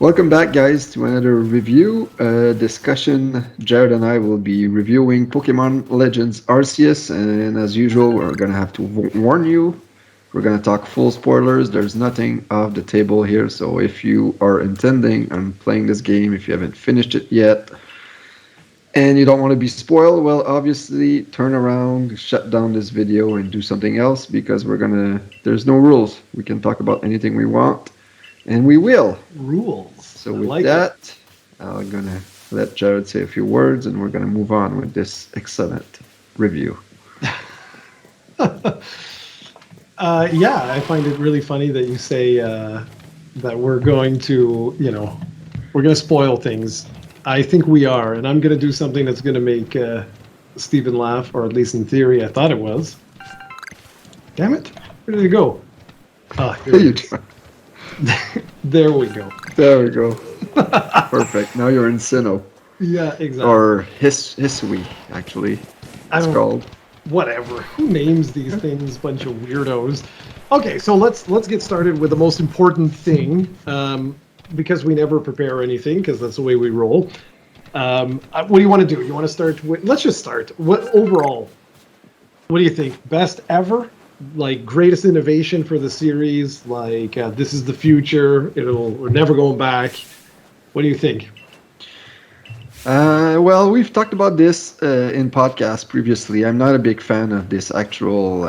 Welcome back, guys, to another review discussion. Jared and I will be reviewing Pokemon Legends Arceus, and as usual, we're gonna have to warn you. We're gonna talk full spoilers. There's nothing off the table here, so if you are intending on playing this game, if you haven't finished it yet, and you don't want to be spoiled, well, obviously, turn around, shut down this video, and do something else because we're gonna. There's no rules. We can talk about anything we want, and we will. Rules. So I with like that, I'm gonna let Jared say a few words, and we're gonna move on with this excellent review. it. Yeah, I find it really funny that you say that we're going to, we're going to spoil things. I think we are, and I'm going to do something that's going to make Stephen laugh, or at least in theory, I thought it was. Damn it! Where did it go? Ah, here You it is. There we go. There we go. Perfect. Now you're in Sinnoh, Yeah, exactly. or Hisui, actually. I It's don't called. whatever. Who names these things? Bunch of weirdos. Okay, so let's get started with the most important thing, because we never prepare anything, because that's the way we roll. What do you want to do? You want to start with? Let's just start. What overall? What do you think? Best ever? Like greatest innovation for the series? Like this is the future. We're never going back. What do you think? Well, we've talked about this in podcasts previously. I'm not a big fan of this actual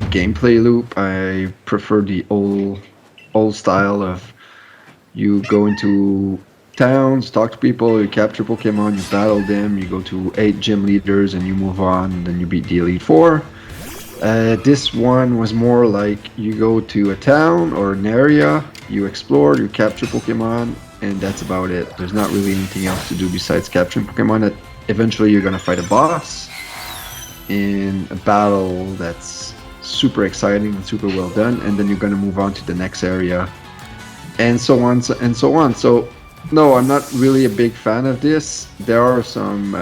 gameplay loop. I prefer the old style of you go into towns, talk to people, you capture Pokemon, you battle them, you go to 8 gym leaders, and you move on, and then you beat the Elite Four. This one was more like you go to a town or an area, you explore, you capture Pokemon, and that's about it. There's not really anything else to do besides capturing Pokemon. That eventually you're gonna fight a boss in a battle that's super exciting and super well done, and then you're gonna move on to the next area, and so on and so on. So no, I'm not really a big fan of this. There are some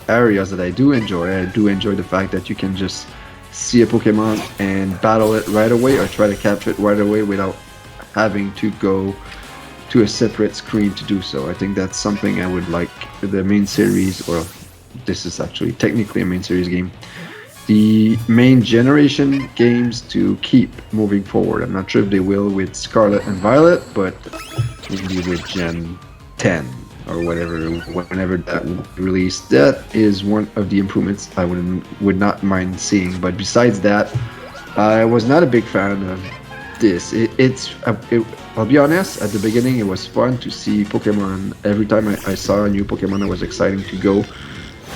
areas that I do enjoy. I do enjoy the fact that you can just see a Pokemon and battle it right away, or try to capture it right away without having to go to a separate screen to do so. I think that's something I would like the main series, or this is actually technically a main series game, the main generation games to keep moving forward. I'm not sure if they will with Scarlet and Violet, but maybe with Gen 10 or whatever, whenever that will be released. That is one of the improvements I would not mind seeing. But besides that, I was not a big fan of this. I'll be honest, at the beginning it was fun to see Pokemon. Every time I saw a new Pokemon, it was exciting to go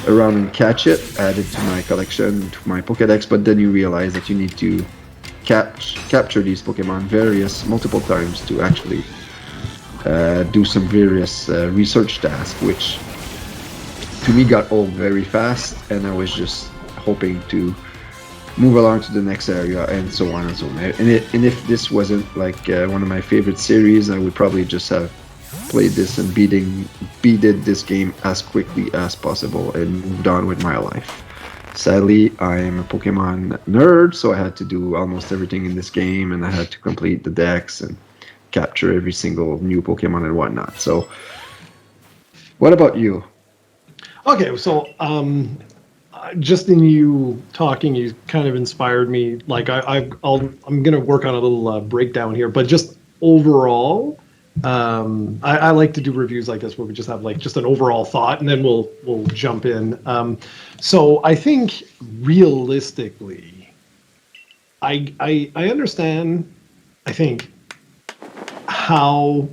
around and catch it, add it to my collection, to my Pokedex, but then you realize that you need to capture these Pokemon multiple times to actually do some various research tasks, which to me got old very fast, and I was just hoping to move along to the next area, and so on and so on. And if this wasn't like one of my favorite series, I would probably just have played this and beated this game as quickly as possible and moved on with my life. Sadly, I am a Pokemon nerd, so I had to do almost everything in this game, and I had to complete the decks and capture every single new Pokemon and whatnot. So, what about you? Okay, so just in you talking, you kind of inspired me. Like I'm gonna work on a little breakdown here, but just overall, I like to do reviews like this where we just have like just an overall thought, and then we'll jump in. So I think realistically, I understand. I think how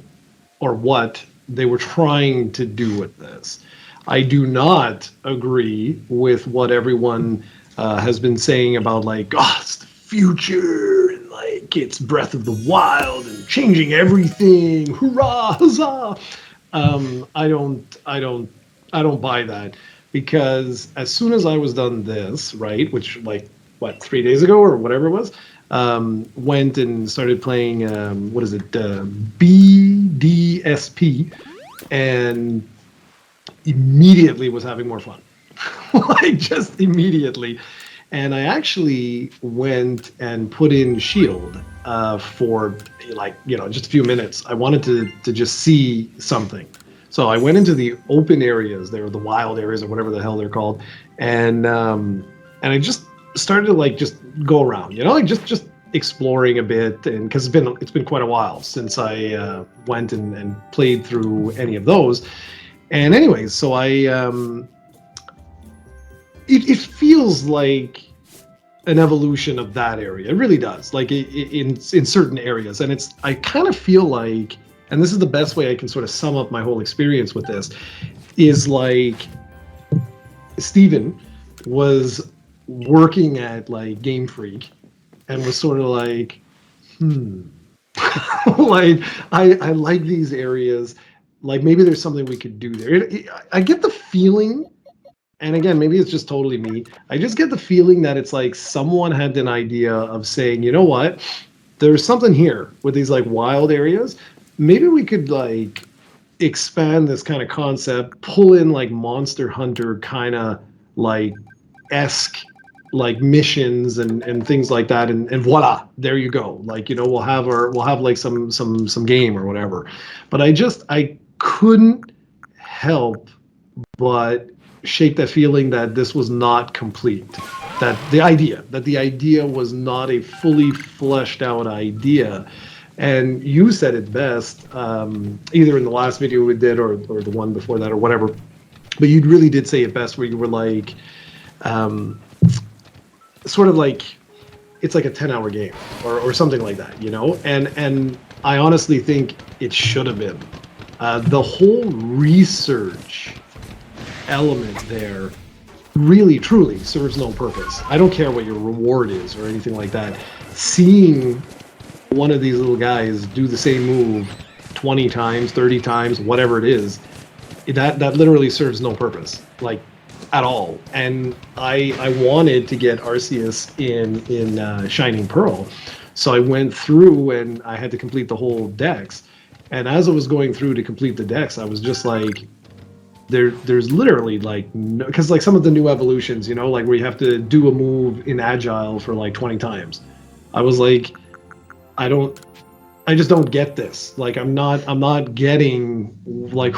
or what they were trying to do with this. I do not agree with what everyone has been saying about like, oh, it's the future, and like it's Breath of the Wild and changing everything. Hurrah, huzzah! I don't buy that, because as soon as I was done this, right, which like what 3 days ago or whatever it was, went and started playing what is it, BDSP, and immediately was having more fun. Like just immediately. and I actually went and put in Shield for like just a few minutes. I wanted to just see something, so I went into the open areas. They were the wild areas or whatever the hell they're called, and I just started to like just go around, like just exploring a bit, and because it's been quite a while since I went and played through any of those. And anyways, so it feels like an evolution of that area. It really does, like in certain areas, and I kind of feel like, and this is the best way I can sort of sum up my whole experience with this, is like Steven was working at like Game Freak and was sort of like, like I like these areas, like maybe there's something we could do there. I get the feeling, and again, maybe it's just totally me, I just get the feeling that it's like someone had an idea of saying, you know what, there's something here with these like wild areas. Maybe we could like expand this kind of concept, pull in like Monster Hunter kind of like esque like missions and things like that, and voila, there you go. Like, we'll have like some game or whatever. But I couldn't help but shake that feeling that this was not complete. That the idea was not a fully fleshed out idea. And you said it best, either in the last video we did or the one before that or whatever. But you really did say it best, where you were like, sort of like, it's like a 10-hour game or something like that, And I honestly think it should have been. The whole research element there really, truly serves no purpose. I don't care what your reward is or anything like that. Seeing one of these little guys do the same move 20 times, 30 times, whatever it is, that literally serves no purpose, like, at all. And I wanted to get Arceus in Shining Pearl, so I went through and I had to complete the whole dex. And as I was going through to complete the dex, I was just like, there's literally like no, because like some of the new evolutions, like where you have to do a move in Agile for like 20 times. I was like, I just don't get this. Like, I'm not getting like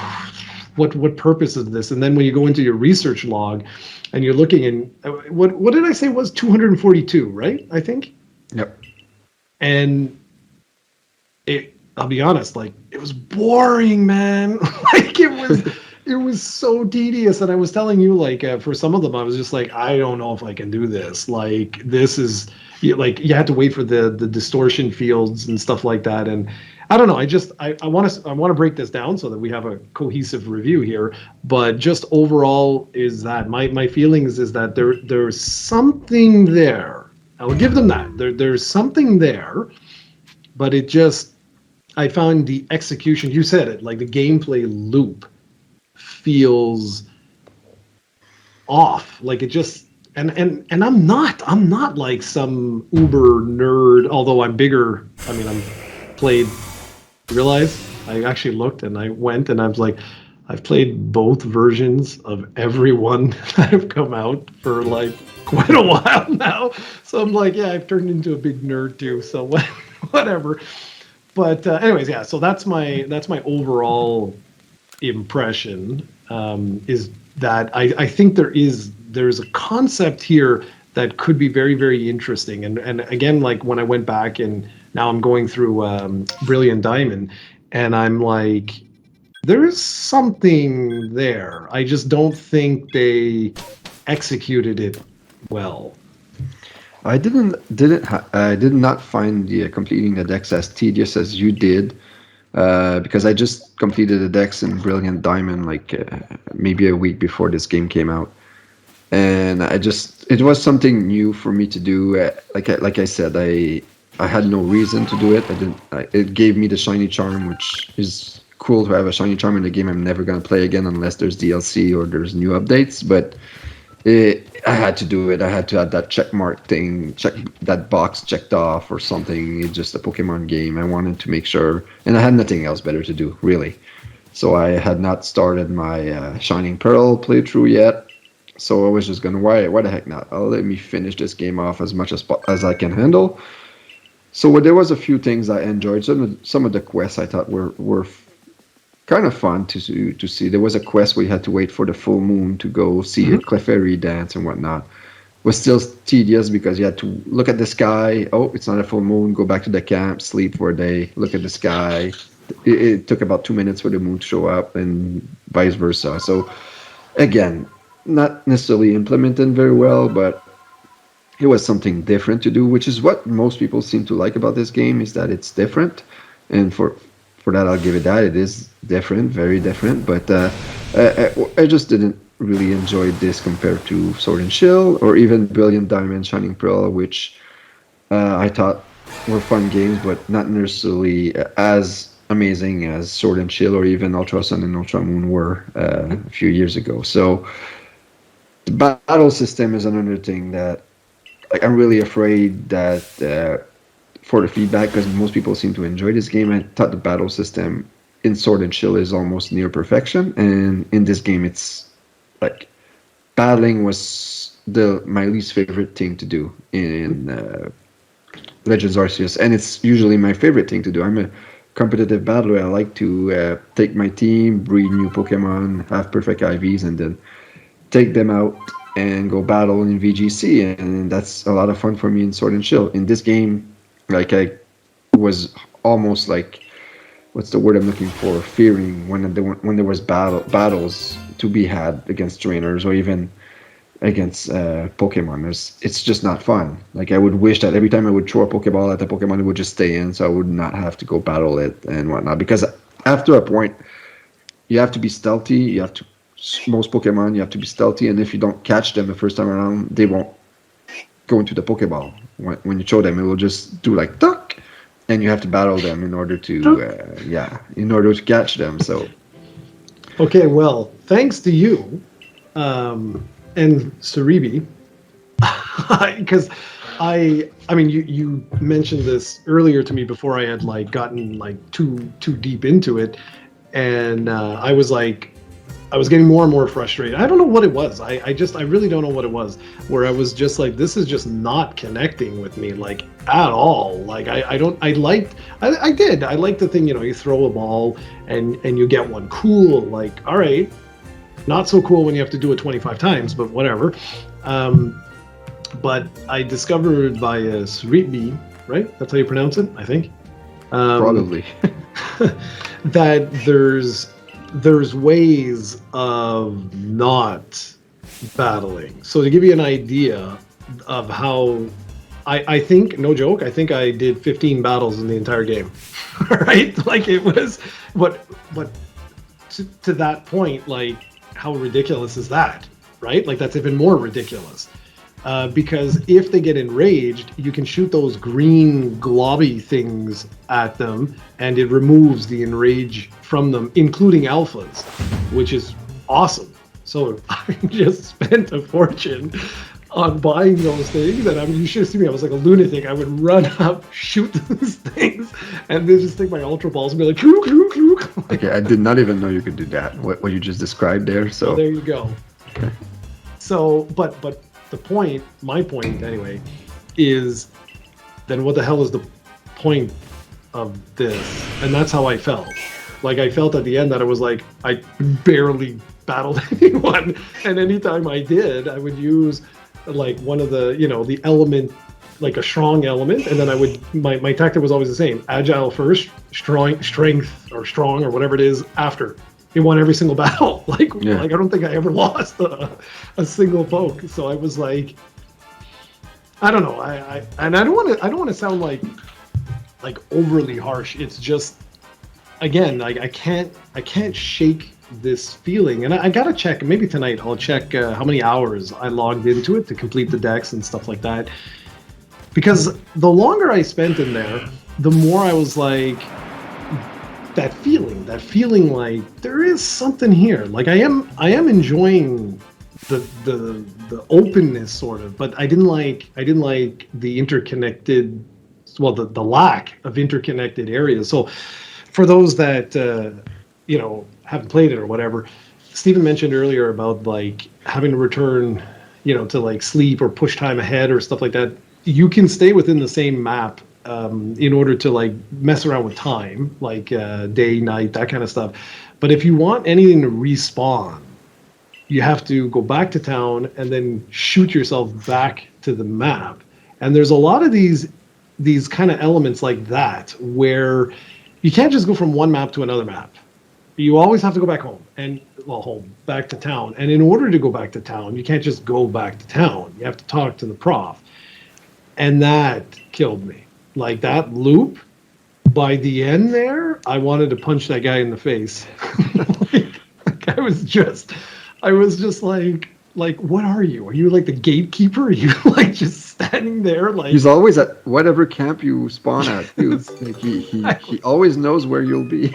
what purpose is this? And then when you go into your research log and you're looking, and what did I say was 242, right? I think. Yep. And I'll be honest, like, it was boring, man. Like, it was so tedious. And I was telling you, like, for some of them, I was just like, I don't know if I can do this. Like, this is like, you had to wait for the distortion fields and stuff like that. And I don't know. I want to break this down so that we have a cohesive review here. But just overall, is that my feelings is that there's something there. I will give them that. There's something there, but it just, I found the execution. You said it, like the gameplay loop feels off. Like it just, and I'm not like some uber nerd. Although I'm bigger. I mean, I'm played. Realize I actually looked and I went and I was like, I've played both versions of every one that have come out for like quite a while now. So I'm like, yeah, I've turned into a big nerd too. So whatever. But anyways, yeah. So that's my overall impression. Is that I think there's a concept here that could be very, very interesting. And again, like when I went back and now I'm going through Brilliant Diamond, and I'm like, there's something there. I just don't think they executed it well. I did not find the completing the decks as tedious as you did, because I just completed the decks in Brilliant Diamond like maybe a week before this game came out, and it was something new for me to do. Like I said, I had no reason to do it. It gave me the shiny charm, which is cool to have a shiny charm in the game I'm never gonna play again unless there's DLC or there's new updates. But I had to do it. I had to have that check mark thing, check that box checked off or something. It's just a Pokemon game. I wanted to make sure, and I had nothing else better to do, really. So I had not started my Shining Pearl playthrough yet. So I was just going, why the heck not? Let me finish this game off as much as I can handle. So there was a few things I enjoyed. Some of the quests I thought were kind of fun to see. There was a quest where you had to wait for the full moon to go see a Clefairy dance and whatnot. Was still tedious because you had to look at the sky. Oh, it's not a full moon. Go back to the camp, sleep for a day, look at the sky. It took about 2 minutes for the moon to show up, and vice versa. So again, not necessarily implemented very well, but it was something different to do, which is what most people seem to like about this game, is that it's different. And for that, I'll give it that. It is different, very different. But I just didn't really enjoy this compared to Sword and Shield or even Brilliant Diamond, Shining Pearl, which I thought were fun games, but not necessarily as amazing as Sword and Shield or even Ultra Sun and Ultra Moon were a few years ago. So the battle system is another thing that, like, I'm really afraid that for the feedback, because most people seem to enjoy this game. I thought the battle system in Sword and Shield is almost near perfection, and in this game, it's like battling was my least favorite thing to do in Legends Arceus, and it's usually my favorite thing to do. I'm a competitive battler. I like to take my team, breed new Pokemon, have perfect IVs, and then take them out and go battle in VGC, and that's a lot of fun for me in Sword and Shield. In this game, like, I was almost like, what's the word I'm looking for? Fearing when there was battles to be had against trainers or even against Pokemon. It's just not fun. Like, I would wish that every time I would throw a Pokeball at the Pokemon, it would just stay in, so I would not have to go battle it and whatnot. Because after a point, you have to be stealthy. Most Pokemon, you have to be stealthy, and if you don't catch them the first time around, they won't go into the Pokeball. When you throw them, it will just do like duck, and you have to battle them in order to catch them. So, Okay, well, thanks to you and Saribi, because I mean, you mentioned this earlier to me before I had like gotten like too deep into it, and I was getting more and more frustrated. I don't know what it was. I really don't know what it was. Where I was just like, this is just not connecting with me, like, at all. Like, I liked the thing, you throw a ball and you get one. Cool. Like, all right. Not so cool when you have to do it 25 times, but whatever. But I discovered by Sribi, right? That's how you pronounce it, I think. probably. That there's ways of not battling. So to give you an idea of how I think, no joke, I think I did 15 battles in the entire game. Right? Like, it was but to that point, like, how ridiculous is that? Right? Like, that's even more ridiculous. Because if they get enraged, you can shoot those green globby things at them, and it removes the enrage from them, including alphas, which is awesome. So I just spent a fortune on buying those things, and I mean, you should have seen me. I was like a lunatic. I would run up, shoot those things, and then just take my Ultra Balls and be like, "Kloo, kloo, kloo." Okay, I did not even know you could do that. What you just described there. So there you go. Okay. So, but my point anyway, is then what the hell is the point of this? And that's how I felt. Like, I felt at the end that I was like, I barely battled anyone. And anytime I did, I would use like one of the, the element, like a strong element. And then my tactic was always the same: agile first, strength or strong or whatever it is after. He won every single battle. Like I don't think I ever lost a single poke. So I was like, I don't know. I don't want to sound like overly harsh. It's just, again, I can't shake this feeling, and I gotta check. Maybe tonight I'll check how many hours I logged into it to complete the decks and stuff like that. Because the longer I spent in there, the more I was like, that feeling like there is something here. Like, I am enjoying the openness, sort of, but I didn't like the interconnected, well, the lack of interconnected areas. So for those that haven't played it or whatever, Stephen mentioned earlier about like having to return, to like sleep or push time ahead or stuff like that. You can stay within the same map in order to like mess around with time, like day, night, that kind of stuff. But if you want anything to respawn, you have to go back to town and then shoot yourself back to the map. And there's a lot of these kind of elements like that where you can't just go from one map to another map. You always have to go back home and back to town. And in order to go back to town, you can't just go back to town. You have to talk to the prof. And that killed me. Like that loop, by the end there, I wanted to punch that guy in the face. like, I was just like, what are you? Are you like the gatekeeper? Are you like just standing there? Like he's always at whatever camp you spawn at. Like he always knows where you'll be.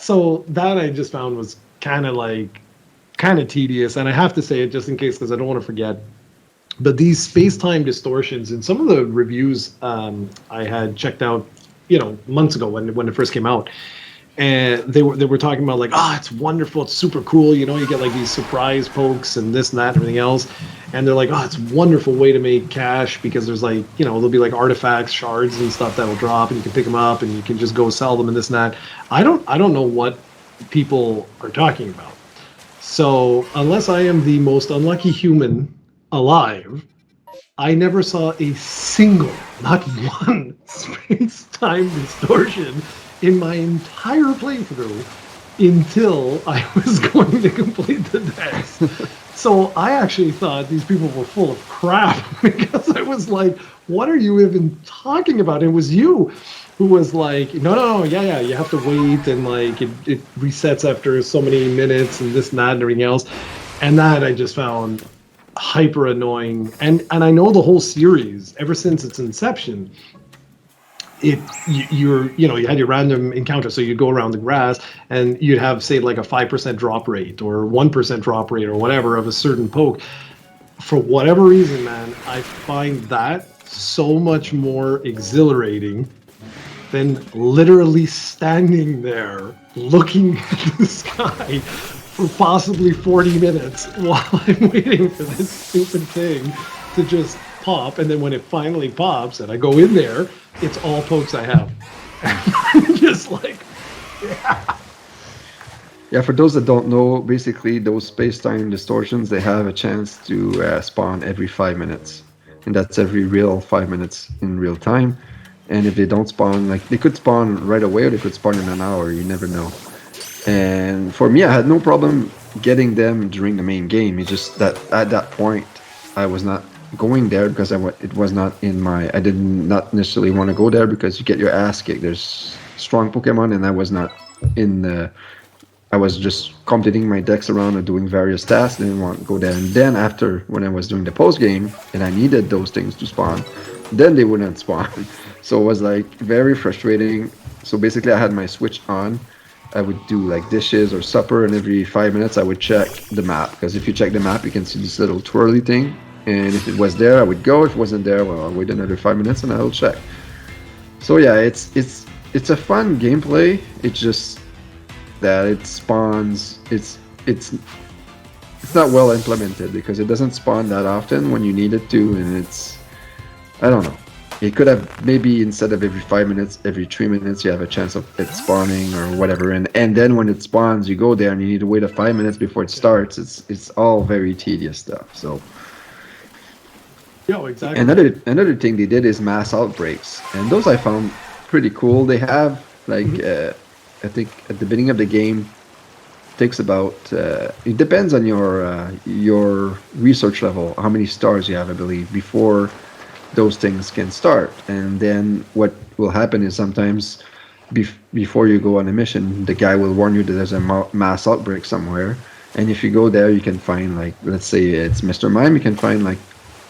So that I just found was kind of tedious, and I have to say it just in case because I don't want to forget. But these space-time distortions in some of the reviews I had checked out, months ago when it first came out, and they were talking about like, it's wonderful, it's super cool, you get like these surprise pokes and this and that and everything else, and they're like, it's a wonderful way to make cash because there's like, there'll be like artifacts, shards and stuff that will drop, and you can pick them up and you can just go sell them and this and that. I don't know what people are talking about. So unless I am the most unlucky human alive, I never saw a single, not one, space-time distortion in my entire playthrough until I was going to complete the decks. So I actually thought these people were full of crap because I was like, what are you even talking about? It was you who was like, no, yeah, you have to wait and like it resets after so many minutes and this and that and everything else. And that I just found hyper annoying. And I know the whole series, ever since its inception, you had your random encounter, so you'd go around the grass and you'd have say like a 5% drop rate or 1% drop rate or whatever of a certain poke. For whatever reason, man, I find that so much more exhilarating than literally standing there looking at the sky for possibly 40 minutes while I'm waiting for this stupid thing to just pop. And then when it finally pops and I go in there, it's all pokes I have. I'm just like, yeah. Yeah, for those that don't know, basically those space-time distortions, they have a chance to spawn every 5 minutes. And that's every real 5 minutes in real time. And if they don't spawn, like they could spawn right away or they could spawn in an hour, you never know. And for me, I had no problem getting them during the main game. It's just that at that point, I was not going there because it was not in my... I did not necessarily want to go there because you get your ass kicked. There's strong Pokemon and I was not in the... I was just completing my decks around and doing various tasks. I didn't want to go there. And then after, when I was doing the post game and I needed those things to spawn, then they wouldn't spawn. So it was like very frustrating. So basically I had my Switch on. I would do like dishes or supper, and every 5 minutes I would check the map, because if you check the map you can see this little twirly thing, and if it was there I would go. If it wasn't there, well, I'll wait another 5 minutes and I'll check. So yeah, it's a fun gameplay. It's just that it spawns, it's not well implemented because it doesn't spawn that often when you need it to, and it's, I don't know. It could have maybe instead of every 5 minutes, every 3 minutes you have a chance of it spawning or whatever, and then when it spawns you go there and you need to wait 5 minutes before it starts. It's all very tedious stuff. So yeah, exactly. Another thing they did is mass outbreaks, and those I found pretty cool. They have like I think at the beginning of the game, takes about it depends on your research level, how many stars you have, I believe, before those things can start. And then what will happen is sometimes before you go on a mission, the guy will warn you that there's a mass outbreak somewhere, and if you go there you can find, like, let's say it's Mr. Mime, you can find like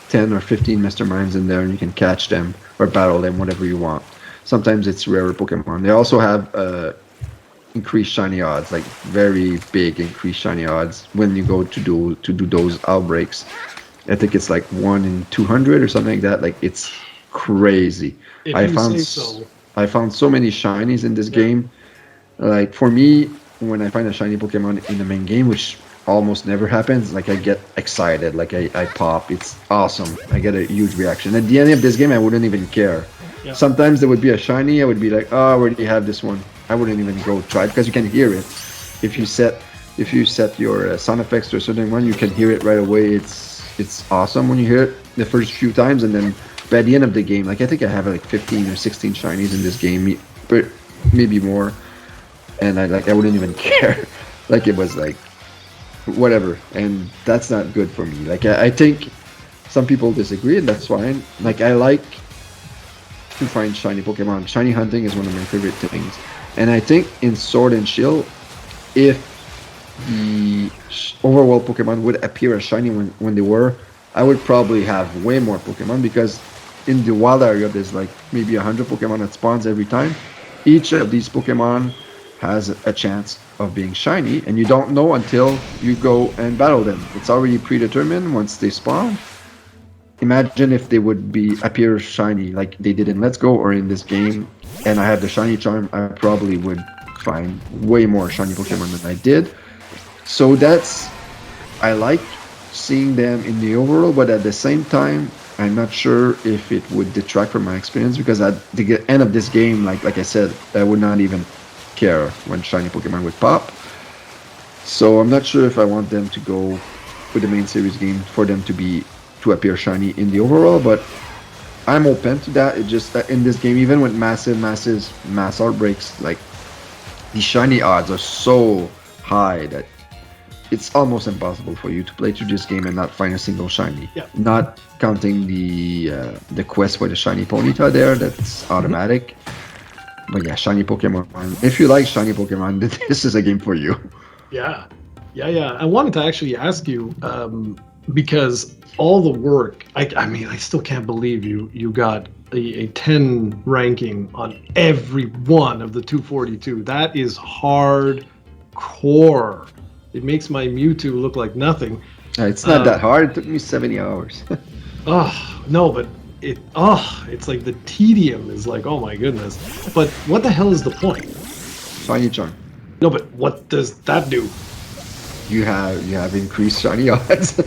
10 or 15 Mr. Mimes in there and you can catch them or battle them, whatever you want. Sometimes it's rarer Pokemon. They also have increased shiny odds, like very big increased shiny odds when you go to do those outbreaks. I think it's like 1 in 200 or something like that. Like, it's crazy. I found so many shinies in this game. Like, for me, when I find a shiny Pokemon in the main game, which almost never happens, like I get excited, like I pop. It's awesome. I get a huge reaction. At the end of this game, I wouldn't even care. Yeah. Sometimes there would be a shiny, I would be like, oh, I already have this one. I wouldn't even go try it because you can hear it. If you set your sound effects to a certain one, you can hear it right away. It's awesome when you hear it the first few times, and then by the end of the game, like I think I have like 15 or 16 shinies in this game, but maybe more, and I wouldn't even care. Like it was like whatever, and that's not good for me. Like I think some people disagree, and that's fine. Like I like to find shiny Pokemon. Shiny hunting is one of my favorite things, and I think in Sword and Shield, if the overworld Pokemon would appear as shiny when they were, I would probably have way more Pokemon because in the wild area there's like maybe 100 Pokemon that spawns every time. Each of these Pokemon has a chance of being shiny, and you don't know until you go and battle them. It's already predetermined once they spawn. Imagine if they would appear shiny like they did in Let's Go or in this game, and I had the shiny charm, I probably would find way more shiny Pokemon than I did. So I like seeing them in the overworld, but at the same time, I'm not sure if it would detract from my experience because at the end of this game, like I said, I would not even care when shiny Pokemon would pop. So I'm not sure if I want them to go with the main series game for them to appear shiny in the overworld, but I'm open to that. It just that in this game, even with mass outbreaks, like the shiny odds are so high that it's almost impossible for you to play through this game and not find a single shiny. Yeah. Not counting the quest for the shiny Ponyta there, that's automatic. But yeah, shiny Pokemon. If you like shiny Pokemon, this is a game for you. Yeah. I wanted to actually ask you because all the work. I mean, I still can't believe you got a 10 ranking on every one of the 242. That is hardcore. It makes my Mewtwo look like nothing. It's not that hard. It took me 70 hours. Oh, no, but it's like the tedium is like, oh my goodness. But what the hell is the point? Shiny charm. No, but what does that do? You have increased shiny odds.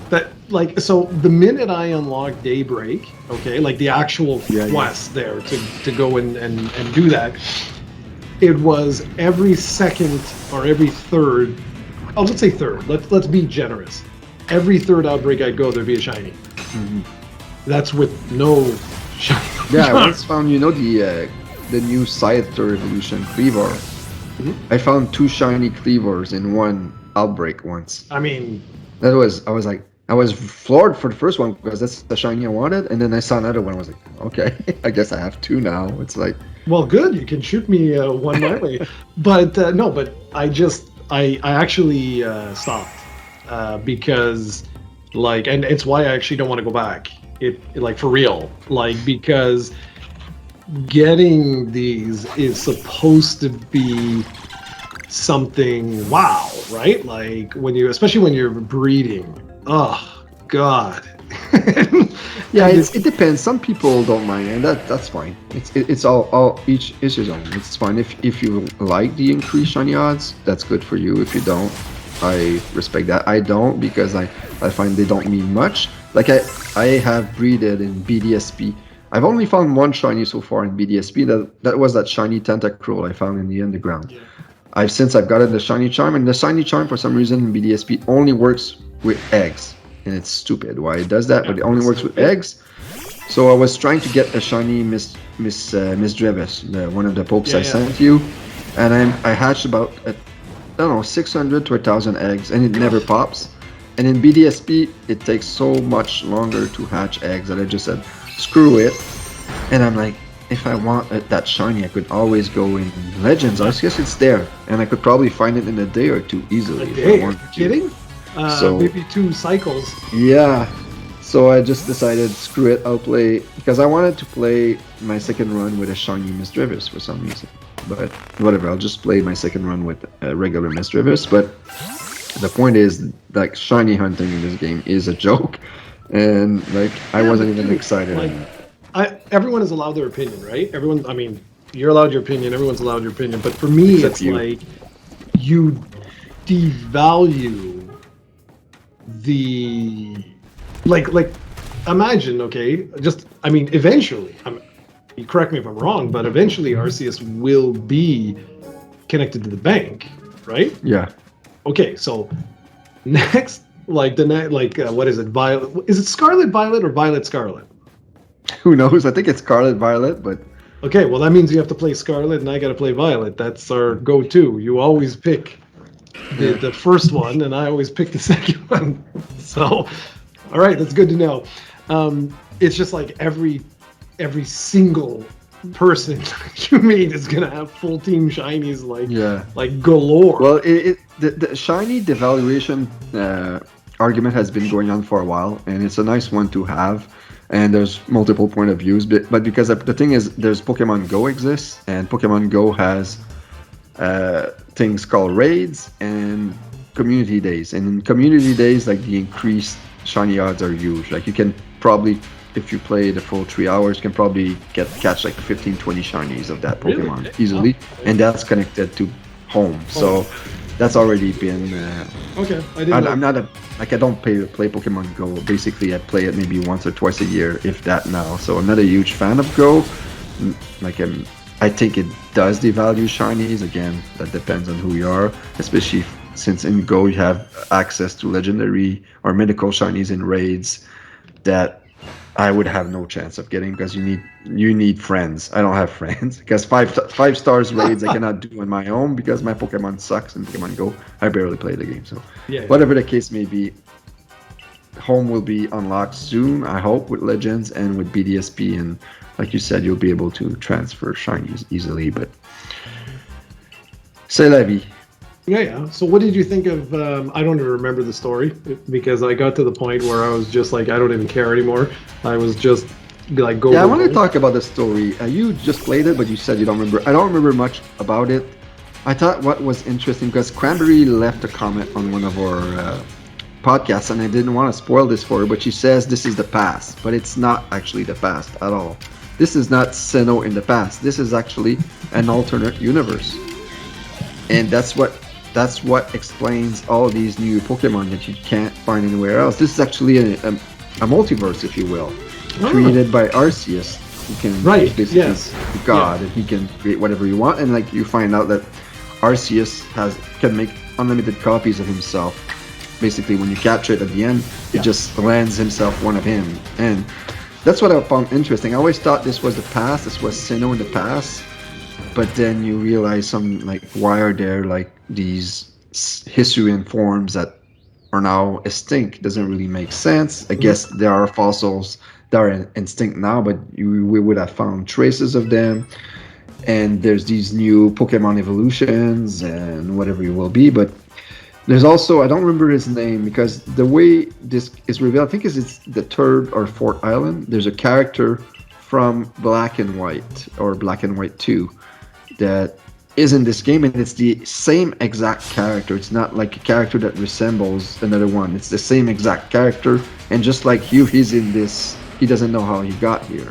But so the minute I unlock Daybreak, okay, like the actual quest there to go and do that, it was every second or every third. Oh, let's say third. Let's be generous. Every third outbreak I go, there'd be a shiny. Mm-hmm. That's with no shiny. Yeah, I once found the new Scyther evolution Cleaver. Mm-hmm. I found 2 shiny Cleavers in one outbreak once. I mean, I was floored for the first one because that's the shiny I wanted, and then I saw another one. I was like, okay, I guess I have 2 now. It's like, well, good. You can shoot me one my way, but no. But I actually stopped because and it's why I actually don't want to go back. It for real, because getting these is supposed to be something wow, right? Like especially when you're breeding. Oh God. Yeah, it depends. Some people don't mind, and that's fine. It's all each is his own. It's fine if you like the increased shiny odds. That's good for you. If you don't, I respect that. I don't because I find they don't mean much. Like I have breeded in BDSP. I've only found 1 shiny so far in BDSP. That was that shiny Tentacruel I found in the underground. Yeah. I've gotten the shiny charm, and the shiny charm for some reason in BDSP only works with eggs. And it's stupid why it does that, but it only works with eggs. So I was trying to get a shiny Miss Drevis, one of the pokes I sent you, and I hatched about 600 to 1,000 eggs, and it never pops. And in BDSP, it takes so much longer to hatch eggs that I just said, screw it. And I'm like, if I want that shiny, I could always go in Legends. I guess it's there, and I could probably find it in a day or 2 easily. A day? Are you kidding? So maybe 2 cycles. Yeah. So I just decided, screw it, I'll play, because I wanted to play my second run with a shiny Miss Drevis for some reason. But whatever, I'll just play my second run with a regular Miss Drevis. But the point is, shiny hunting in this game is a joke. And I wasn't even excited. Everyone is allowed their opinion, right? Everyone, you're allowed your opinion. Everyone's allowed your opinion. But for me, Except it's you. like you devalue the like imagine, okay, just I mean eventually, you correct me if I'm wrong, but eventually Arceus will be connected to the bank, right? Yeah. Okay, so next, like what is it, Violet, is it Scarlet Violet or Violet Scarlet? Who knows? I think it's Scarlet Violet, but Okay, well that means you have to play Scarlet and I got to play Violet. That's our go-to. You always pick the first one, and I always pick the second one. So, all right, that's good to know. It's just like every single person you meet is gonna have full team shinies, like galore. Well, the shiny devaluation argument has been going on for a while, and it's a nice one to have. And there's multiple point of views, but because the thing is, there's Pokemon Go exists, and Pokemon Go has things called raids and community days. And in community days, like the increased shiny odds are huge. Like you can probably, if you play the full 3 hours, can probably catch like 15-20 shinies of that Pokemon Really? easily, and that's connected to home. So that's already been. Okay, I didn't. I'm not I don't play Pokemon Go. Basically, I play it maybe once or twice a year, if that now. So I'm not a huge fan of Go. Like I think it does devalue shinies. Again, that depends on who you are, especially since in Go you have access to legendary or mythical shinies in raids that I would have no chance of getting because you need friends. I don't have friends because five stars raids I cannot do on my own because my Pokemon sucks in Pokemon Go. I barely play the game. So whatever the case may be, home will be unlocked soon, I hope, with Legends and with BDSP, and like you said, you'll be able to transfer shinies easily. But c'est la vie. Yeah. So what did you think of, I don't even remember the story because I got to the point where I was just like, I don't even care anymore. I was just like, go. Yeah, I want to talk about the story. You just played it, but you said you don't remember. I don't remember much about it. I thought what was interesting, because Cranberry left a comment on one of our podcasts, and I didn't want to spoil this for her, but she says this is the past, but it's not actually the past at all. This is not Sinnoh in the past. This is actually an alternate universe. And that's what explains all these new Pokemon that you can't find anywhere else. This is actually a multiverse, if you will, created by Arceus, who can basically God, and he can create whatever you want. And like you find out that Arceus can make unlimited copies of himself. Basically, when you capture it at the end, it just lands himself one of him. And that's what I found interesting. I always thought this was the past. This was Sinnoh in the past. But then you realize why are there like these Hisuian forms that are now extinct? Doesn't really make sense. I guess there are fossils that are extinct now, but we would have found traces of them. And there's these new Pokemon evolutions and whatever it will be. But there's also, I don't remember his name, because the way this is revealed, I think it's the third or fourth island. There's a character from Black and White, or Black and White 2, that is in this game, and it's the same exact character. It's not like a character that resembles another one. It's the same exact character, and just like Hugh, he's in this. He doesn't know how he got here.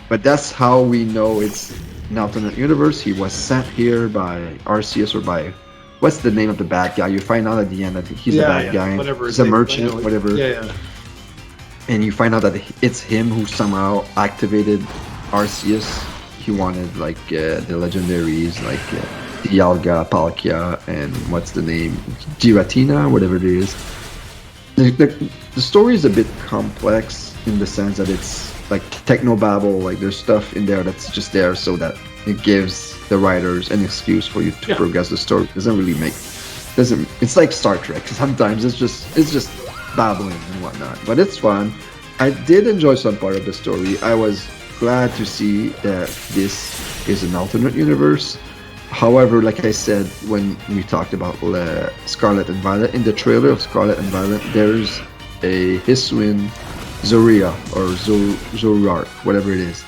But that's how we know it's an alternate universe. He was sent here by Arceus, or by, what's the name of the bad guy? You find out at the end that he's a bad guy. He's a merchant, whatever. And you find out that it's him who somehow activated Arceus. He wanted like the legendaries, like Dialga, Palkia, and what's the name? Giratina, whatever it is. The story is a bit complex in the sense that it's like technobabble, like there's stuff in there that's just there so that it gives the writers an excuse for you to progress the story. It doesn't really it's like Star Trek. Sometimes it's just babbling and whatnot, but it's fun. I did enjoy some part of the story. I was glad to see that this is an alternate universe. However, like I said when we talked about Scarlet and Violet, in the trailer of Scarlet and Violet, there's a Hisuian Zoria or Zoroark, whatever it is.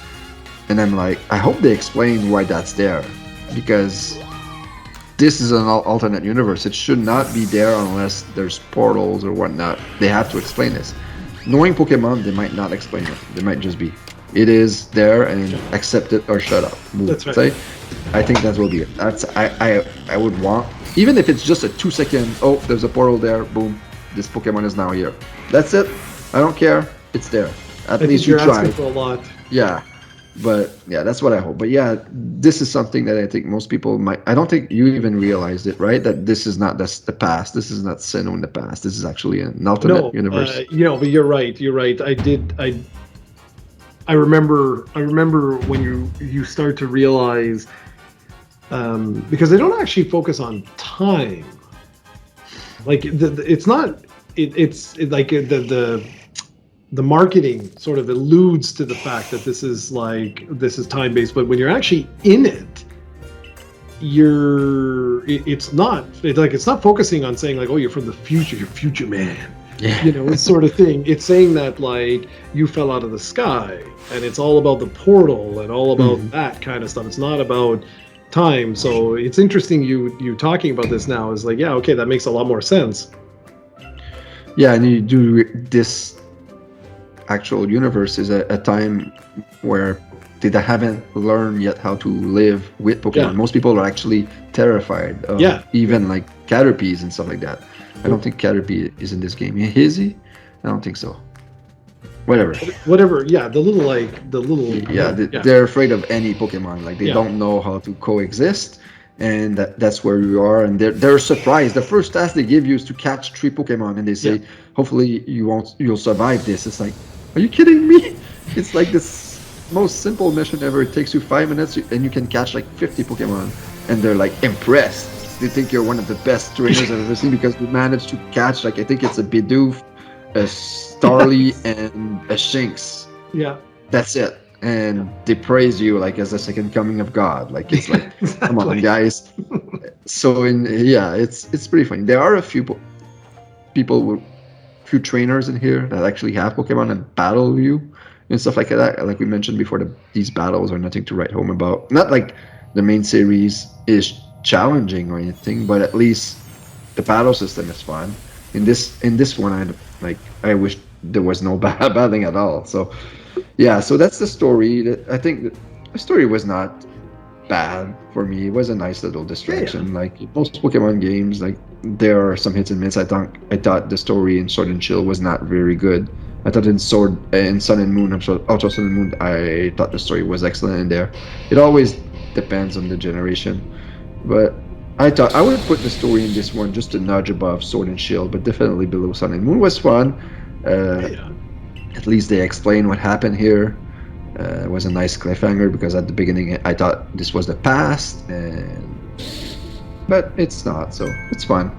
And I'm like, I hope they explain why that's there, because this is an alternate universe. It should not be there unless there's portals or whatnot. They have to explain this. Knowing Pokemon, they might not explain it. They might just be, it is there and accept it or shut up. Move. That's right. Say, I think that will be it. That's I would want, even if it's just a 2 second. Oh, there's a portal there. Boom, this Pokemon is now here. That's it. I don't care. It's there. At I least think you're you tried. asking for a lot. Yeah, but yeah, that's what I hope. But yeah, this is something that I think most people might. I don't think you even realized it, right? That this is not the past. This is not Sinnoh in the past. This is actually an alternate No, universe. but you're right. You're right. I remember. I remember when you start to realize, because they don't actually focus on time. Like it's not. It's like the marketing sort of alludes to the fact that this is time based, but when you're actually in it, it's not focusing on saying like, oh, you're from the future, you're future man. Yeah. You know, it's sort of thing. It's saying that like you fell out of the sky, and it's all about the portal and all about that kind of stuff. It's not about time. So it's interesting you talking about this now is like, yeah, okay, that makes a lot more sense. Yeah, and you do this actual universe is a time where they haven't learned yet how to live with Pokemon. Yeah. Most people are actually terrified of even like Caterpies and stuff like that. I don't think Caterpie is in this game. Is he? I don't think so. Whatever. Yeah, They're afraid of any Pokemon. Like they don't know how to coexist, and that's where you are. And they're surprised. The first task they give you is to catch 3 Pokemon, and they say, "Hopefully you'll survive this." It's like, are you kidding me? It's like this most simple mission ever. It takes you 5 minutes, and you can catch like 50 Pokemon, and they're like impressed. They think you're one of the best trainers I've ever seen because you managed to catch, like, I think it's a Bidoof, a Starly, and a Shinx. Yeah. That's it. And they praise you like as a second coming of God. Like it's like, Exactly. come on, guys. So it's pretty funny. There are a few few trainers in here that actually have Pokemon and battle you and stuff like that. Like we mentioned before, these battles are nothing to write home about. Not like the main series is challenging or anything, but at least the battle system is fun. In this one, I wish there was no battling at all. So yeah, so that's the story. I think the story was not bad for me. It was a nice little distraction. Like most Pokemon games, like there are some hits and misses. I thought the story in Sword and Shield was not very good. I thought in Sun and Moon, Ultra Sun and Moon, I thought the story was excellent in there. It always depends on the generation. But I thought I would put the story in this one just a nudge above Sword and Shield, but definitely below Sun and Moon was fun. At least they explain what happened here. It was a nice cliffhanger because at the beginning I thought this was the past, but it's not, so it's fun.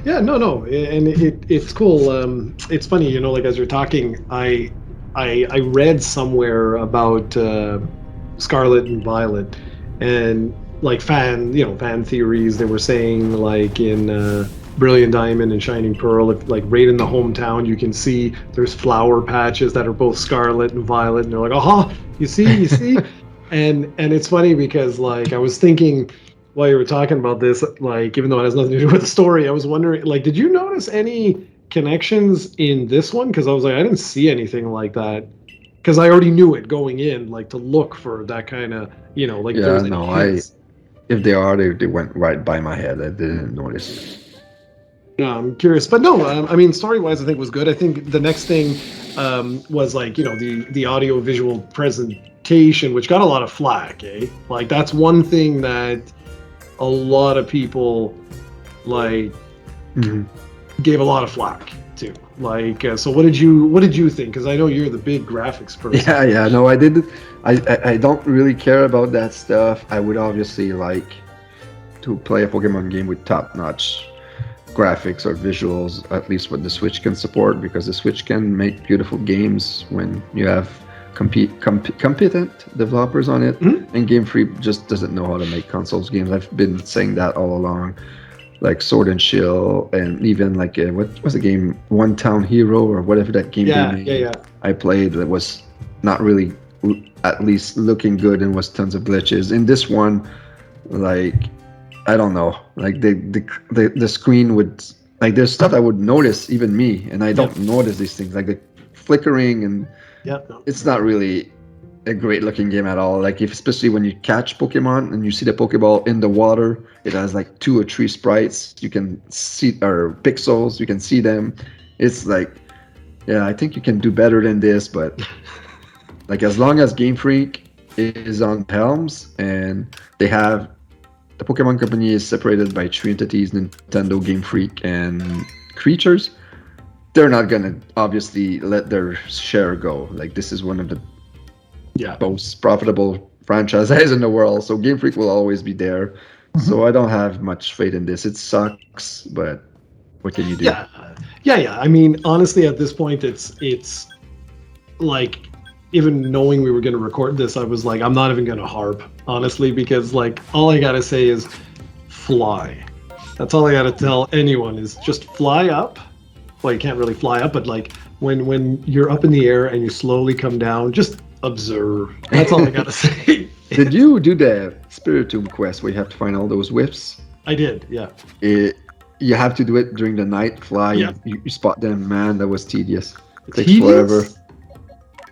Yeah, no, and it's cool. It's funny, you know, like as you're talking, I read somewhere about Scarlet and Violet, and like fan theories. They were saying like in Brilliant Diamond and Shining Pearl, like right in the hometown, you can see there's flower patches that are both scarlet and violet, and they're like, aha, you see, and it's funny because like I was thinking while you were talking about this, like even though it has nothing to do with the story, I was wondering, like, did you notice any connections in this one? Because I was like, I didn't see anything like that. Because I already knew it going in, like to look for that kind of, you know, like. Yeah, no, if they are, they went right by my head. I didn't notice. Yeah, I'm curious, but no, I mean, story-wise, I think was good. I think the next thing was like, you know, the audio-visual presentation, which got a lot of flack, eh? Like that's one thing that a lot of people like gave a lot of flack to. Like, so what did you think? Because I know you're the big graphics person. Yeah, no, I didn't. I don't really care about that stuff. I would obviously like to play a Pokemon game with top-notch graphics or visuals, at least what the Switch can support, because the Switch can make beautiful games when you have competent developers on it, and Game Freak just doesn't know how to make consoles games. I've been saying that all along. Like Sword and Shield, and even like what was the game, One Town Hero or whatever that game I played, that was not really at least looking good and was tons of glitches. In this one, like I don't know, like the screen would, like there's stuff I would notice, even me, and I don't notice these things, like the flickering, and it's not really a great looking game at all. Like, if especially when you catch Pokemon and you see the Pokeball in the water, it has like 2 or 3 sprites. You can see, or pixels. You can see them. It's like, yeah, I think you can do better than this. But like, as long as Game Freak is on helms and they have the Pokemon Company is separated by 3 entities: Nintendo, Game Freak, and Creatures. They're not gonna obviously let their share go. Like, this is one of the most profitable franchises in the world, so Game Freak will always be there. So I don't have much faith in this. It sucks, but what can you do? Yeah. I mean, honestly, at this point, it's like, even knowing we were going to record this, I was like, I'm not even going to harp, honestly, because like all I got to say is fly. That's all I got to tell anyone is just fly up. Well, you can't really fly up, but like when you're up in the air and you slowly come down, just observe. That's all I got to say. Did you do the Spiritomb quest where you have to find all those whiffs? I did, yeah. You have to do it during the night, fly, Yeah. and you spot them. Man, that was tedious. It takes forever.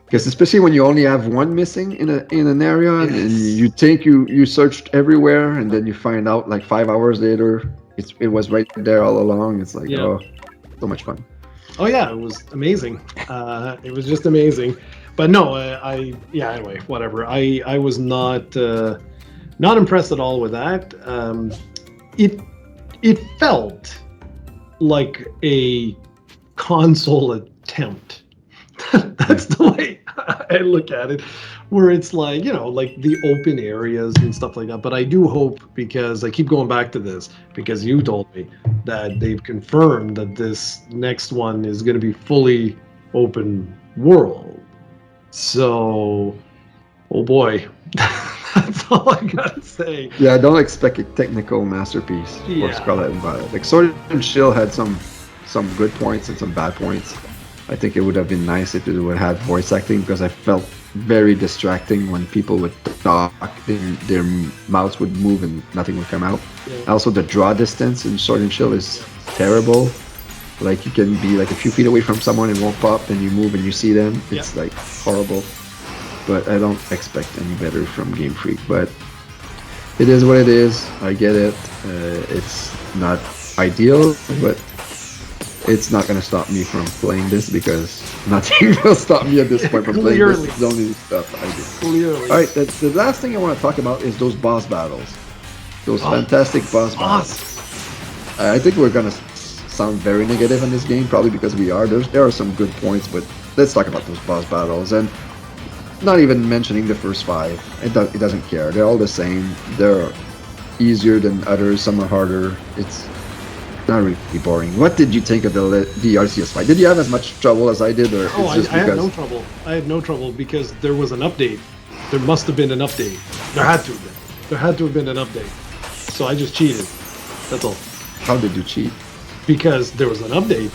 Because especially when you only have one missing in an area, and you think you searched everywhere, and then you find out like 5 hours later it was right there all along. It's like, oh, so much fun. Oh yeah, it was amazing. It was just amazing. But no, anyway, whatever. I was not impressed at all with that. It felt like a console attempt. That's the way I look at it, where it's like, like the open areas and stuff like that. But I do hope, because I keep going back to this, because you told me that they've confirmed that this next one is going to be fully open world. So, oh boy, that's all I gotta say. Yeah, I don't expect a technical masterpiece for Scarlet and Violet. Like, Sword and Shield had some good points and some bad points. I think it would have been nice if it would have voice acting, because I felt very distracting when people would talk, their mouths would move and nothing would come out. Yeah. Also, the draw distance in Sword and Shield is terrible. Like, you can be like a few feet away from someone and won't pop, and you move and you see them. It's like horrible. But I don't expect any better from Game Freak. But it is what it is. I get it. It's not ideal, but it's not going to stop me from playing this, because nothing will stop me at this point from playing this. It's the only stuff I do. Clearly. All right, the last thing I want to talk about is those boss battles. Those fantastic boss battles. I think we're going to sound very negative in this game, probably because we are. There are some good points, but let's talk about those boss battles. And not even mentioning the first 5. It doesn't care. They're all the same. They're easier than others. Some are harder. It's not really boring. What did you think of the Arceus fight? Did you have as much trouble as I did, or I had no trouble. I had no trouble because there was an update. There must have been an update. There had to have been. There had to have been an update. So I just cheated. That's all. How did you cheat? Because there was an update.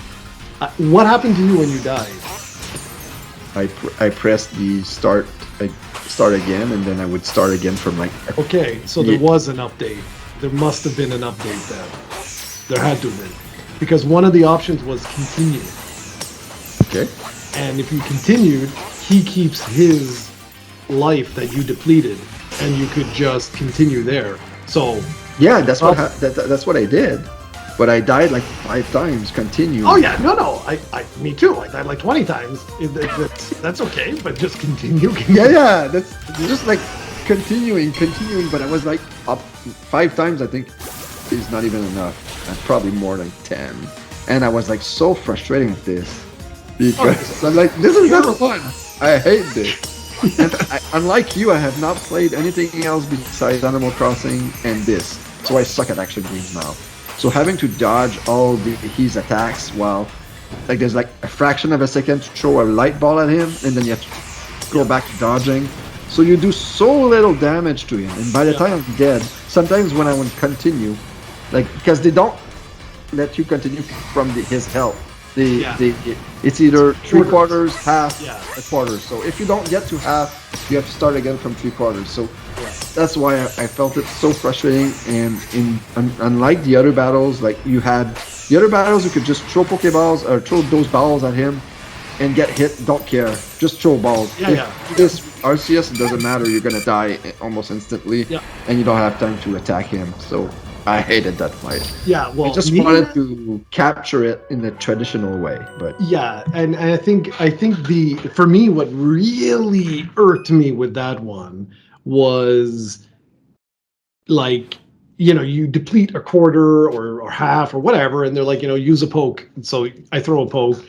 What happened to you when you died? I pressed the start again, and then I would start again from like. Okay, so there was an update. There must have been an update then. There had to have been, because one of the options was continue. Okay. And if you continued, he keeps his life that you depleted, and you could just continue there. So. Yeah, that's what I did. But I died like 5 times. Continue. Oh yeah, no. Me too. I died like 20 times. That's okay, but just continue. Yeah. That's just like continuing. But I was like up 5 times. I think is not even enough. And probably more than 10. And I was like so frustrating with this, because I'm like, this is never fun. I hate this. And unlike you, I have not played anything else besides Animal Crossing and this. So I suck at action games now. So having to dodge all his attacks while, like, there's like a fraction of a second to throw a light ball at him, and then you have to go back to dodging. So you do so little damage to him, and by the time I'm dead, sometimes when I would continue, like, because they don't let you continue from his health. It's either 3/4, half, a quarter. So if you don't get to half, you have to start again from 3/4. So that's why I felt it so frustrating. And unlike the other battles, like you could just throw Pokeballs or throw those balls at him and get hit. Don't care, just throw balls. This Arceus, it doesn't matter. You're gonna die almost instantly, Yeah. and you don't have time to attack him. So I hated that fight. Yeah, well, I just wanted to capture it in the traditional way, but yeah, and I think the for me what really irked me with that one was like you deplete a quarter or half or whatever, and they're like use a poke. So I throw a poke,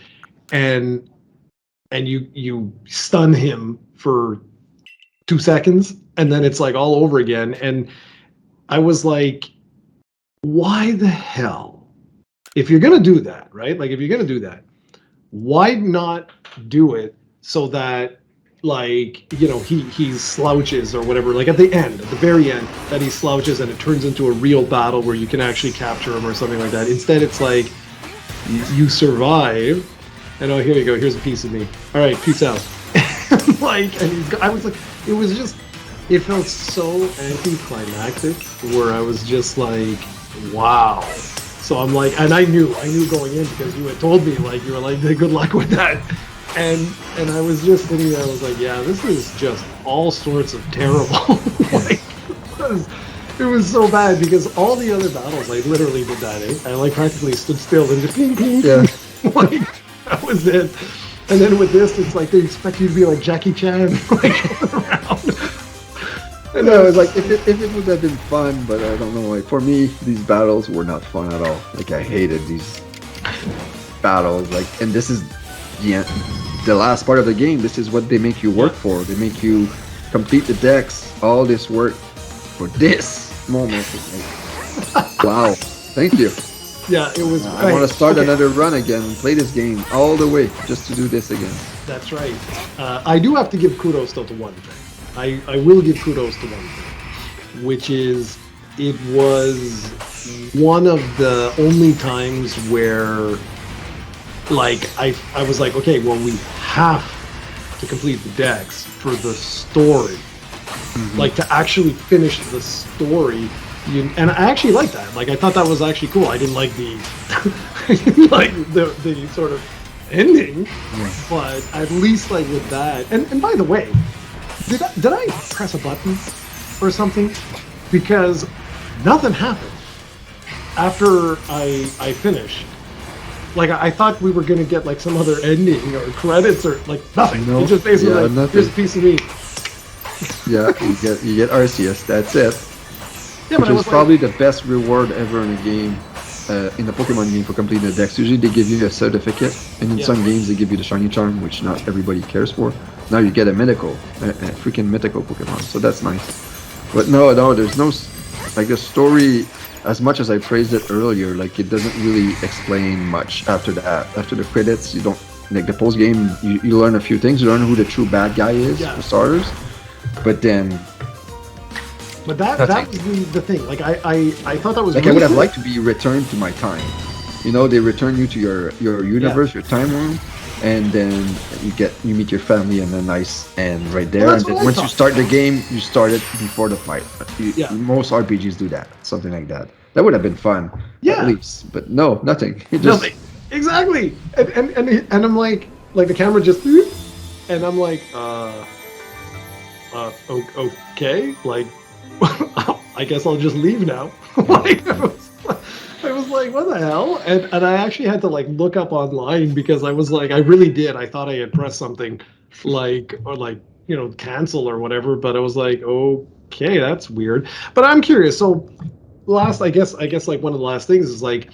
and you stun him for 2 seconds, and then it's like all over again. And I was like, why the hell? If you're gonna do that, right? Like if you're gonna do that, why not do it so that he slouches or whatever, like at the very end, that he slouches and it turns into a real battle where you can actually capture him or something like that. Instead it's like you survive and oh, here you go, here's a piece of me, all right, peace out. I was like, it felt so anticlimactic where I was just like, wow. So I'm like, and I knew going in because you had told me, like, you were like, good luck with that. And I was just sitting there, I was like, yeah, this is just all sorts of terrible. Like, it was so bad because all the other battles, I literally did that, I like practically stood still and just ping, ping, ping. yeah. Like, that was it. And then with this, it's like they expect you to be like Jackie Chan, like, going around. I know, it's like if it would have been fun, but I don't know. Like for me, these battles were not fun at all. Like I hated these battles. Like, and this is the last part of the game. This is what they make you work for. They make you complete the decks. All this work for this moment. Like, wow, thank you. Yeah, it was. I want to start another run again and play this game all the way just to do this again. That's right. I do have to give kudos though to one thing. I will give kudos to one thing, which is it was one of the only times where, like, I was like, okay, well, we have to complete the decks for the story. Mm-hmm. Like, to actually finish the story. And I actually liked that. Like, I thought that was actually cool. I didn't like the the sort of ending, but at least like with that. And by the way, did I press a button or something? Because nothing happened after I finished. Like I thought we were gonna get like some other ending or credits or like nothing. No, it's just basically like nothing. Here's a piece of me. Yeah, you get Arceus. That's it. Yeah, which is probably the best reward ever in a game, in the Pokemon game for completing the decks. Usually they give you a certificate, and in some games they give you the shiny charm, which not everybody cares for. Now you get a freaking mythical Pokemon, so that's nice. But no, there's no, like the story, as much as I praised it earlier, like it doesn't really explain much after that. After the credits, you don't, like the post game, you learn a few things, you learn who the true bad guy is, for starters, but then... But that was the thing. Like I thought that was like really I would have cool. liked to be returned to my time. You know, they return you to your universe, your time room, and then you meet your family and a nice end right there. And then once you start the game, you start it before the fight. Most RPGs do that, something like that. That would have been fun, at least. But no, nothing. Nothing. Exactly. And I'm like the camera just, and I'm like, okay, like. I guess I'll just leave now. Like, I was like, what the hell? And I actually had to like look up online because I was like, I really did. I thought I had pressed something cancel or whatever, but I was like, okay, that's weird. But I'm curious. So I guess like one of the last things is like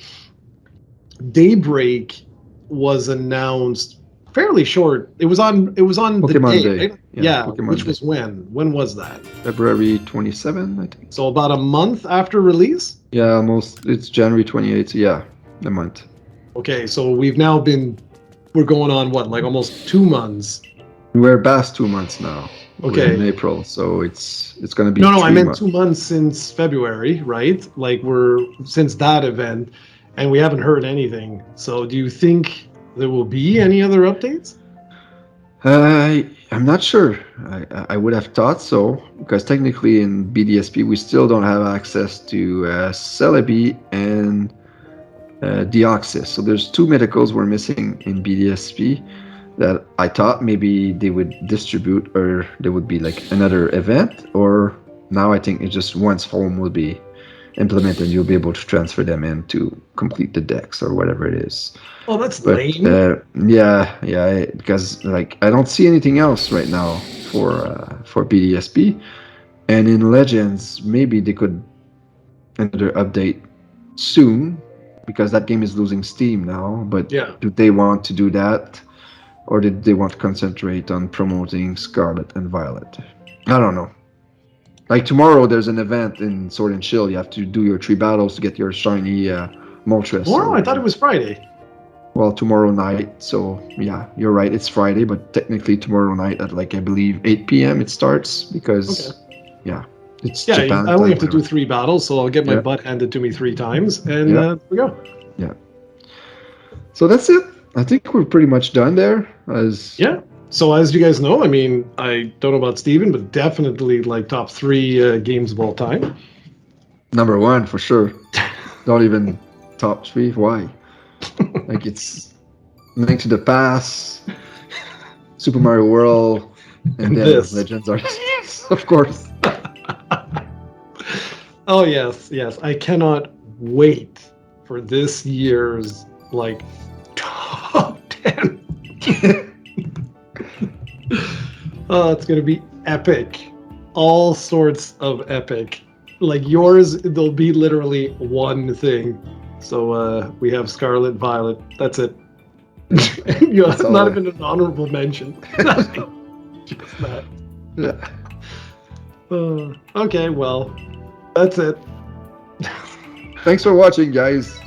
Daybreak was announced fairly short. It was on Pokemon the day. Day. Yeah, Pokemon which Day. was when? When was that? February 27, I think. So about a month after release? Yeah, almost. It's January 28th. So yeah, a month. Okay, so we're going on what, like almost 2 months? We're past 2 months now. Okay. We're in April, so it's gonna be. No, I meant months. 2 months since February, right? Like since that event, and we haven't heard anything. So do you think there will be any other updates? I'm not sure. I would have thought so, because technically in BDSP we still don't have access to Celebi and Deoxys. So there's 2 medicals we're missing in BDSP. that I thought maybe they would distribute, or there would be like another event, or now I think it's just once home will be implemented, you'll be able to transfer them in to complete the decks or whatever it is. Oh, that's But lame. because like I don't see anything else right now for BDSP, and in Legends maybe they could another update soon because that game is losing steam now. But Yeah. do they want to do that, or did they want to concentrate on promoting Scarlet and Violet? I don't know. Like tomorrow, there's an event in Sword and Shield. You have to do your 3 battles to get your shiny Moltres. Tomorrow? I thought it was Friday. Well, tomorrow night. So yeah, you're right. It's Friday, but technically tomorrow night at like I believe 8 p.m. it starts because yeah, it's Yeah, Japan. I only time, have to do whatever. 3 battles, so I'll get my Yeah. butt handed to me 3 times, and Yeah. there we go. Yeah. So that's it. I think we're pretty much done there. As Yeah. So as you guys know, I mean, I don't know about Steven, but definitely like top 3 games of all time. number one for sure. Don't even top 3. Why? Like it's Link to the Past, Super Mario World, and then This. Legends Arceus, of course. Oh yes, yes. I cannot wait for this year's like top 10. Oh, it's gonna be epic. All sorts of epic. Like yours, there'll be literally one thing. So we have Scarlet, Violet. That's it. You That's have all not I- even an honorable mention. Nothing. Just that. Yeah. Okay, well, that's it. Thanks for watching, guys.